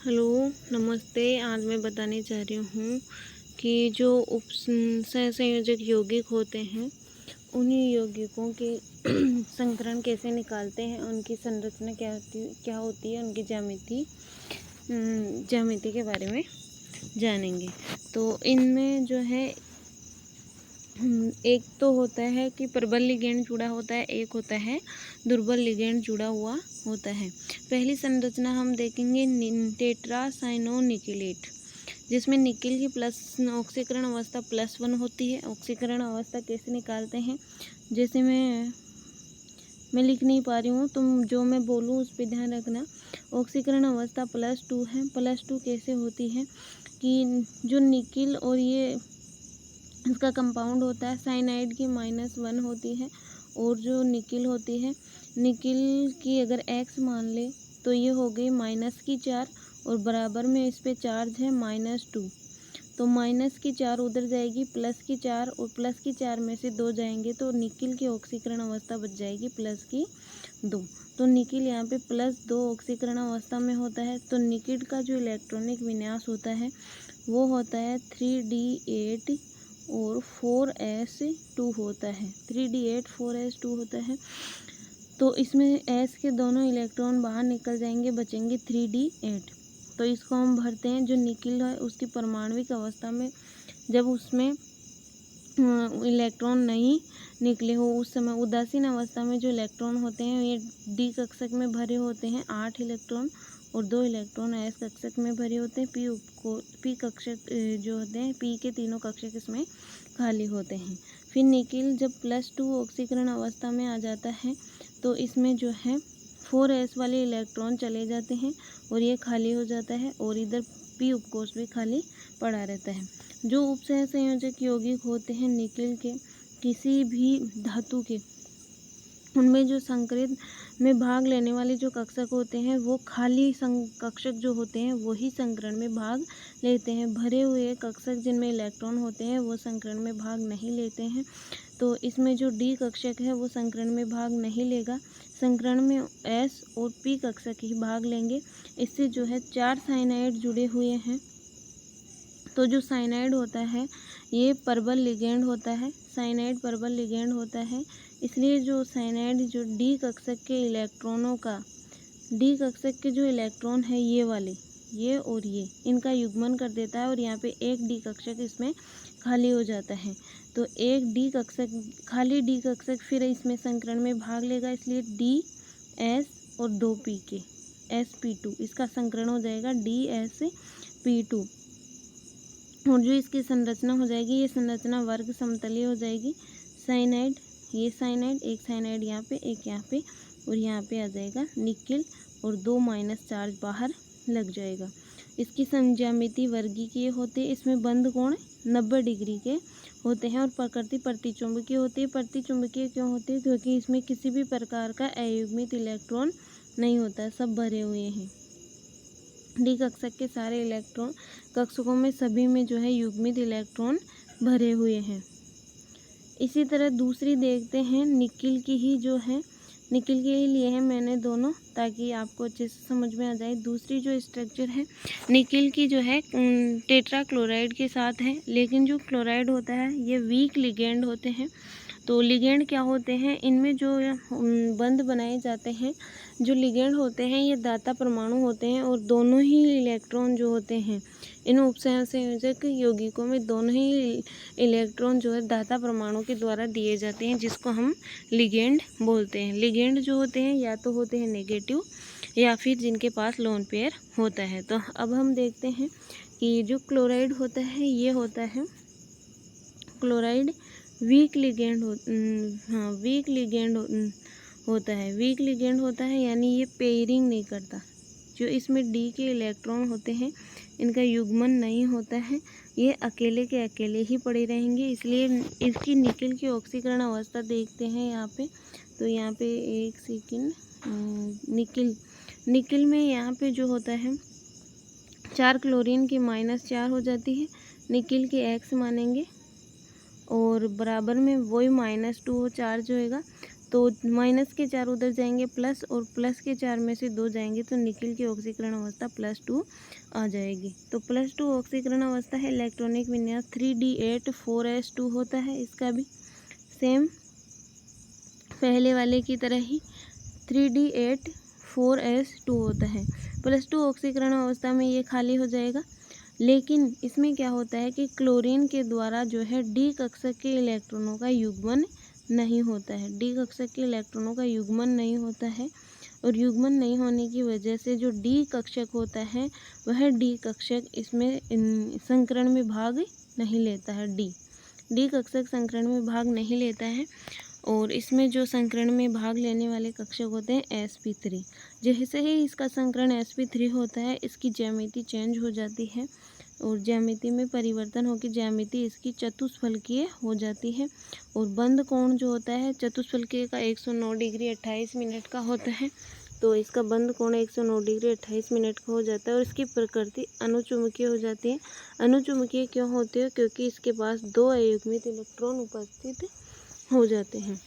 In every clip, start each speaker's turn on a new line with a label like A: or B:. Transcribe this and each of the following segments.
A: Hello, नमस्ते। आज मैं बताने जा रही हूँ कि जो सहसंयोजक यौगिक होते हैं, उन्हीं यौगिकों के संकरण कैसे निकालते हैं, उनकी संरचना क्या होती है, उनकी ज्यामिति के बारे में जानेंगे। तो इनमें जो है एक तो होता है कि प्रबल लिगेंड जुड़ा होता है, एक होता है दुर्बल लिगेंड जुड़ा हुआ होता है। पहली संरचना हम देखेंगे टेट्रासाइनोनिकेलेट, जिसमें निकिल की प्लस ऑक्सीकरण अवस्था +1 होती है। ऑक्सीकरण अवस्था कैसे निकालते हैं, जैसे मैं लिख नहीं पा रही हूँ, तुम जो मैं बोलूँ उस पर ध्यान रखना। ऑक्सीकरण अवस्था +2 है। +2 कैसे होती है कि जो निकिल और ये इसका कंपाउंड होता है, साइनाइड की -1 होती है, और जो निकिल होती है, निकिल की अगर x मान ले तो ये हो गई -4, और बराबर में इस पे चार्ज है -2, तो -4 उधर जाएगी, +4, और +4 में से 2 जाएंगे तो निकिल की ऑक्सीकरण अवस्था बच जाएगी +2। तो निकिल यहाँ पे +2 ऑक्सीकरण अवस्था में होता है। तो निकिल का जो इलेक्ट्रॉनिक विन्यास होता है वो होता है 3d8 और 4s2 होता है। 3d8 4s2 होता है। तो इसमें s के दोनों इलेक्ट्रॉन बाहर निकल जाएंगे, बचेंगे 3d8। तो इसको हम भरते हैं। जो निकिल है उसकी परमाणविक अवस्था में जब उसमें इलेक्ट्रॉन नहीं निकले हो, उस समय उदासीन अवस्था में जो इलेक्ट्रॉन होते हैं ये डी कक्षक में भरे होते हैं, 8 इलेक्ट्रॉन, और 2 इलेक्ट्रॉन एस कक्षक में भरे होते हैं। पी कक्षक जो होते हैं, पी के तीनों कक्षक इसमें खाली होते हैं। फिर निकिल जब +2 ऑक्सीकरण अवस्था में आ जाता है तो इसमें जो है 4s वाले इलेक्ट्रॉन चले जाते हैं और ये खाली हो जाता है, और इधर पी उपकोष भी खाली पड़ा रहता है। जो उपसहसंयोजक यौगिक होते हैं निकिल के किसी भी धातु के, उनमें जो संकरित में भाग लेने वाले जो कक्षक होते हैं वो खाली कक्षक जो होते हैं वही संकरण में भाग लेते हैं। भरे हुए कक्षक जिनमें इलेक्ट्रॉन होते हैं वो संकरण में भाग नहीं लेते हैं। तो इसमें जो डी कक्षक है वो संकरण में भाग नहीं लेगा, संकरण में एस और पी कक्षक ही भाग लेंगे। इससे जो है 4 साइनाइड जुड़े हुए हैं। तो जो साइनाइड होता है ये प्रबल लिगेंड होता है, साइनाइड प्रबल लिगेंड होता है। इसलिए जो साइनाइड जो डी कक्षक के इलेक्ट्रॉनों का, डी कक्षक के जो इलेक्ट्रॉन है ये वाले, ये और ये, इनका युग्मन कर देता है, और यहाँ पे एक डी कक्षक इसमें खाली हो जाता है। तो एक डी कक्षक, खाली डी कक्षक फिर इसमें संकरण में भाग लेगा, इसलिए डी एस और 2 पी के sp2, इसका संकरण हो जाएगा dsp2। और जो इसकी संरचना हो जाएगी, ये संरचना वर्ग समतलीय हो जाएगी। साइनाइड, ये साइनाइड, एक साइनाइड यहाँ पे, एक यहाँ पे, और यहाँ पे आ जाएगा निकिल, और 2 माइनस चार्ज बाहर लग जाएगा। इसकी संज्यामिति वर्गीकीय होते हैं। इसमें बंद कोण 90 डिग्री के होते हैं, और प्रकृति प्रतिचुंबकीय होती है। प्रतिचुंबकीय क्यों होती है? क्योंकि इसमें किसी भी प्रकार का अयुग्मित इलेक्ट्रॉन नहीं होता है, सब भरे हुए हैं। डी कक्षक के सारे इलेक्ट्रॉन कक्षकों में सभी में जो है युग्मित इलेक्ट्रॉन भरे हुए हैं। इसी तरह दूसरी देखते हैं, निकिल की ही जो है, निकिल के ही लिए हैं मैंने दोनों, ताकि आपको अच्छे से समझ में आ जाए। दूसरी जो स्ट्रक्चर है निकिल की जो है टेट्रा क्लोराइड के साथ है, लेकिन जो क्लोराइड होता है ये वीक लिगेंड होते हैं। तो लिगेंड क्या होते हैं, इनमें जो बंध बनाए जाते हैं, जो लिगेंड होते हैं ये दाता परमाणु होते हैं, और दोनों ही इलेक्ट्रॉन जो होते हैं इन उपसहसंयोजक यौगिकों में दोनों ही इलेक्ट्रॉन जो है दाता परमाणु के द्वारा दिए जाते हैं, जिसको हम लिगेंड बोलते हैं। लिगेंड जो होते हैं या तो होते हैं नेगेटिव या फिर जिनके पास लोन पेयर होता है। तो अब हम देखते हैं कि जो क्लोराइड होता है ये होता है, chloride week ligand weak ligand होता है। वीक लिगेंड होता है यानी ये पेयरिंग नहीं करता। जो इसमें डी के इलेक्ट्रॉन होते हैं इनका युग्मन नहीं होता है, ये अकेले के अकेले ही पड़े रहेंगे। इसलिए इसकी निकिल की ऑक्सीकरण अवस्था देखते हैं यहाँ पे। तो यहाँ पे एक सेकेंड, निकिल में यहाँ पे जो होता है 4 क्लोरीन की -4 हो जाती है, निकिल की x मानेंगे, और बराबर में वही -2 चार्ज होएगा। तो माइनस के 4 उधर जाएंगे प्लस, और प्लस के 4 में से 2 जाएंगे तो निकिल की ऑक्सीकरण अवस्था +2 आ जाएगी। तो +2 ऑक्सीकरण अवस्था है। इलेक्ट्रॉनिक विन्यास 3d8 4s2 होता है। इसका भी सेम पहले वाले की तरह ही 3d8 4s2 होता है। +2 ऑक्सीकरण अवस्था में ये खाली हो जाएगा। लेकिन इसमें क्या होता है कि क्लोरीन के द्वारा जो है डी कक्षक के इलेक्ट्रॉनों का युग्मन नहीं होता है। डी कक्षक के इलेक्ट्रॉनों का युग्मन नहीं होता है, और युग्मन नहीं होने की वजह से जो डी कक्षक होता है वह डी कक्षक इसमें संकरण में भाग नहीं लेता है। डी कक्षक संकरण में भाग नहीं लेता है, और इसमें जो संकरण में भाग लेने वाले कक्षक होते हैं sp3। जैसे ही इसका संकरण sp3 होता है, इसकी ज्यामिति चेंज हो जाती है, और ज्यामिति में परिवर्तन होकर ज्यामिति इसकी चतुष्फलकीय हो जाती है। और बंद कोण जो होता है चतुष्फलकीय का 109 डिग्री 28 मिनट का होता है। तो इसका बंद कोण 109 डिग्री 28 मिनट का हो जाता है, और इसकी प्रकृति अनुचुंबकीय हो जाती है। अनुचुंबकीय क्यों होती है? क्योंकि इसके पास 2 अयुग्मित इलेक्ट्रॉन उपस्थित हो जाते हैं।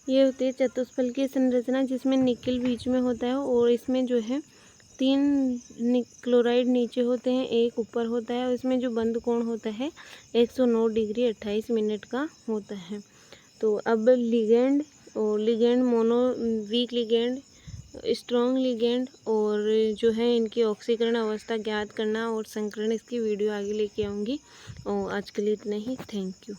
A: ये होती है चतुष्फलकीय संरचना, जिसमें निकिल बीच में होता है, और इसमें जो है 3 क्लोराइड नीचे होते हैं, 1 ऊपर होता है, और इसमें जो बंद कोण होता है 109 डिग्री 28 मिनट का होता है। तो अब लिगेंड और ligand mono, week ligand, strong ligand, और जो है इनकी ऑक्सीकरण अवस्था ज्ञात करना और संकरण, इसकी वीडियो आगे लेके आऊँगी। और आज के लिए इतना ही। Thank you.